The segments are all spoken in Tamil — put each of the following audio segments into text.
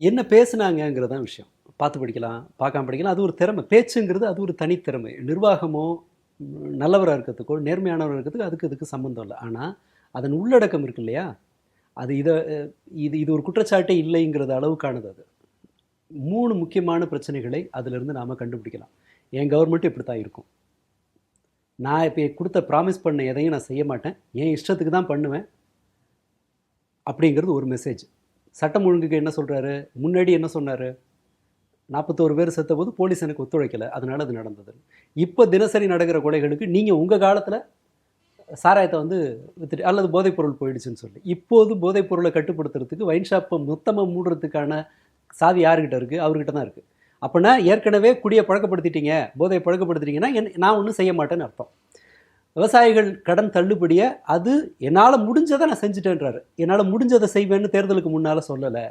என்ன பேசுனாங்கங்கிறது தான் விஷயம். பார்த்து படிக்கலாம், பார்க்காம படிக்கலாம். அது ஒரு திறமை. பேச்சுங்கிறது அது ஒரு தனித்திறமை. நிர்வாகமோ, நல்லவரா இருக்கிறதுக்கோ, நேர்மையானவரா இருக்கிறதுக்கு இதுக்கு சம்மந்தம் இல்ல. ஆனா, அதன் உள்ளடக்கம் இருக்கு இல்லையா? அது இது ஒரு குற்றச்சாட்டே இல்லைங்கிறது அளவுக்கானது அது. 3 முக்கியமான பிரச்சனைகளை அதிலிருந்து நாம கண்டுபிடிக்கலாம். என் கவர்மெண்ட் இப்படித்தான் இருக்கும். நான் இப்ப குடுத்த ப்ராமிஸ் பண்ண எதையும் நான் செய்ய மாட்டேன். என் இஷ்டத்துக்கு தான் பண்ணுவேன். அப்படிங்கிறது ஒரு மெசேஜ். சட்டம் ஒழுங்குக்கு என்ன சொல்றாரு? முன்னாடி என்ன சொன்னாரு? 41 பேர் செத்தபோது போலீஸ் எனக்கு ஒத்துழைக்கல. அதனால அது நடந்தது. இப்ப தினசரி நடக்கிற கொலைகளுக்கு நீங்க உங்க காலத்துல சாராயத்தை வந்து வித்துட்டு அல்லது போதைப் பொருள் போயிடுச்சுன்னு சொல்லி. இப்போது போதைப் பொருளை கட்டுப்படுத்துறதுக்கு ஒயின் ஷாப்பை மொத்தமா மூடுறதுக்கான சாவி யாருக்கிட்ட இருக்கு? அவர்கிட்ட தான் இருக்கு. அப்பனா ஏற்கனவே குடியை பழக்கப்படுத்திட்டீங்க, போதையை பழக்கப்படுத்திட்டீங்கன்னா நான் ஒன்றும் செய்ய மாட்டேன்னு அர்த்தம். விவசாயிகள் கடன் தள்ளுபடியை அது என்னால் முடிஞ்சதை நான் செஞ்சுட்டேன்றாரு. என்னால் முடிஞ்சதை செய்வேன்னு தேர்தலுக்கு முன்னால் சொல்லலை.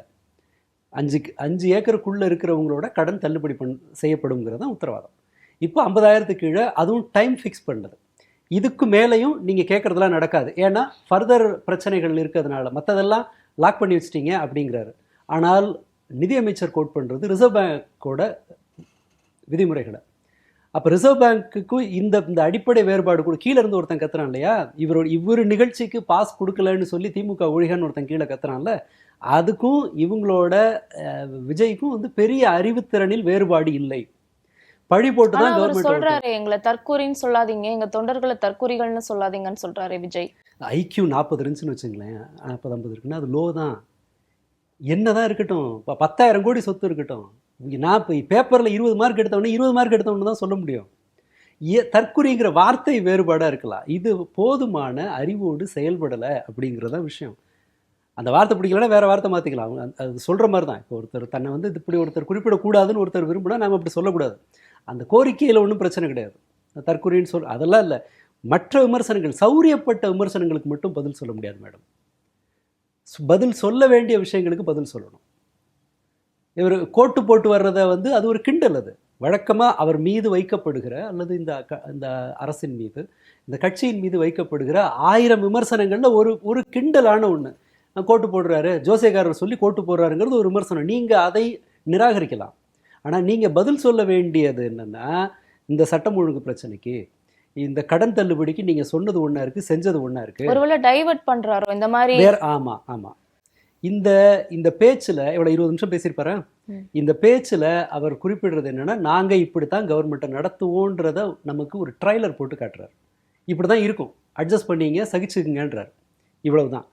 5 ஏக்கருக்குள்ளே இருக்கிறவங்களோட கடன் தள்ளுபடி செய்யப்படுங்கிறது தான் உத்தரவாதம். இப்போ 50,000க்கு கீழே அதுவும் டைம் ஃபிக்ஸ் பண்ணது. இதுக்கு மேலேயும் நீங்கள் கேட்குறதெல்லாம் நடக்காது. ஏன்னா ஃபர்தர் பிரச்சனைகள் இருக்கிறதுனால மற்றதெல்லாம் லாக் பண்ணி வச்சிட்டீங்க அப்படிங்கிறாரு. ஆனால் நிதியமைச்சர் கோட் பண்ணுறது ரிசர்வ் பேங்கோட விதிமுறைகளை. அப்போ ரிசர்வ் பேங்க்குக்கும் இந்த அடிப்படை வேறுபாடு கூட. கீழே இருந்து ஒருத்தன் கத்துறான் இல்லையா, இவர் நிகழ்ச்சிக்கு பாஸ் கொடுக்கலன்னு சொல்லி திமுக ஒழிகன்னு ஒருத்தன் கீழே கத்துறான்ல, அதுக்கும் இவங்களோட விஜய்க்கும் வந்து பெரிய அறிவுத்திறனில் வேறுபாடு இல்லை. பழி போட்டு தான் கவர்மெண்ட் சொல்றாரு. எங்களை தற்கூரின்னு சொல்லாதீங்க, எங்க தொண்டர்களை தற்கூரிகள்னு சொல்லாதீங்கன்னு சொல்றாரு விஜய். ஐக்கியூ 40 இருந்துச்சுன்னு வச்சுங்களேன், 40-50 இருக்குன்னா அது லோ தான். என்னதான் இருக்கட்டும், 10,000 கோடி சொத்து இருக்கட்டும், நான் இப்போ பேப்பரில் 20 மார்க் எடுத்தவொடனே 20 மார்க் எடுத்தவொன்னு தான் சொல்ல முடியும். தற்குறிங்கிற வார்த்தை வேறுபாடாக இருக்கலாம். இது போதுமான அறிவோடு செயல்படலை அப்படிங்கிறதான் விஷயம். அந்த வார்த்தை பிடிக்கலன்னா வேற வார்த்தை மாற்றிக்கலாம். அது சொல்கிற மாதிரி தான். இப்போ ஒருத்தர் தன்னை வந்து இப்படி ஒருத்தர் குறிப்பிடக்கூடாதுன்னு ஒருத்தர் விரும்பினா நம்ம அப்படி சொல்லக்கூடாது. அந்த கோரிக்கையில் ஒன்றும் பிரச்சனை கிடையாது. தற்குறின்னு அதெல்லாம் இல்லை. மற்ற விமர்சனங்கள், சௌரியப்பட்ட விமர்சனங்களுக்கு மட்டும் பதில் சொல்ல முடியாது மேடம். பதில் சொல்ல வேண்டிய விஷயங்களுக்கு பதில் சொல்லணும். இவர் கோட்டு போட்டு வர்றதை வந்து அது ஒரு கிண்டல். அது வழக்கமாக அவர் மீது வைக்கப்படுகிற அல்லது இந்த அரசின் மீது, இந்த கட்சியின் மீது வைக்கப்படுகிற 1000 விமர்சனங்களில் ஒரு கிண்டலான ஒன்று. கோட்டு போடுறாரு, ஜோசியக்காரர் சொல்லி கோட்டு போடுறாருங்கிறது ஒரு விமர்சனம். நீங்கள் அதை நிராகரிக்கலாம். ஆனால் நீங்கள் பதில் சொல்ல வேண்டியது என்னென்னா, இந்த சட்டம் ஒழுங்கு பிரச்சனைக்கு, இந்த கடன் தள்ளுபடிக்கு நீங்கள் சொன்னது ஒன்றா இருக்குது, செஞ்சது ஒன்றா இருக்குது. ஒருவேளை டைவர்ட் பண்ணுறாரோ இந்த மாதிரி. ஆமாம் ஆமாம். இந்த பேச்சில் எவ்வளோ 20 நிமிஷம் பேசியிருப்பாரு. இந்த பேச்சில் அவர் குறிப்பிடுறது என்னன்னா, நாங்கள் இப்படித்தான் கவர்மெண்ட்டை நடத்துவோன்றத நமக்கு ஒரு ட்ரைலர் போட்டு காட்டுறாரு. இப்படி தான் இருக்கும், அட்ஜஸ்ட் பண்ணிங்க, சகிச்சுக்குங்கன்றார். இவ்வளவுதான்.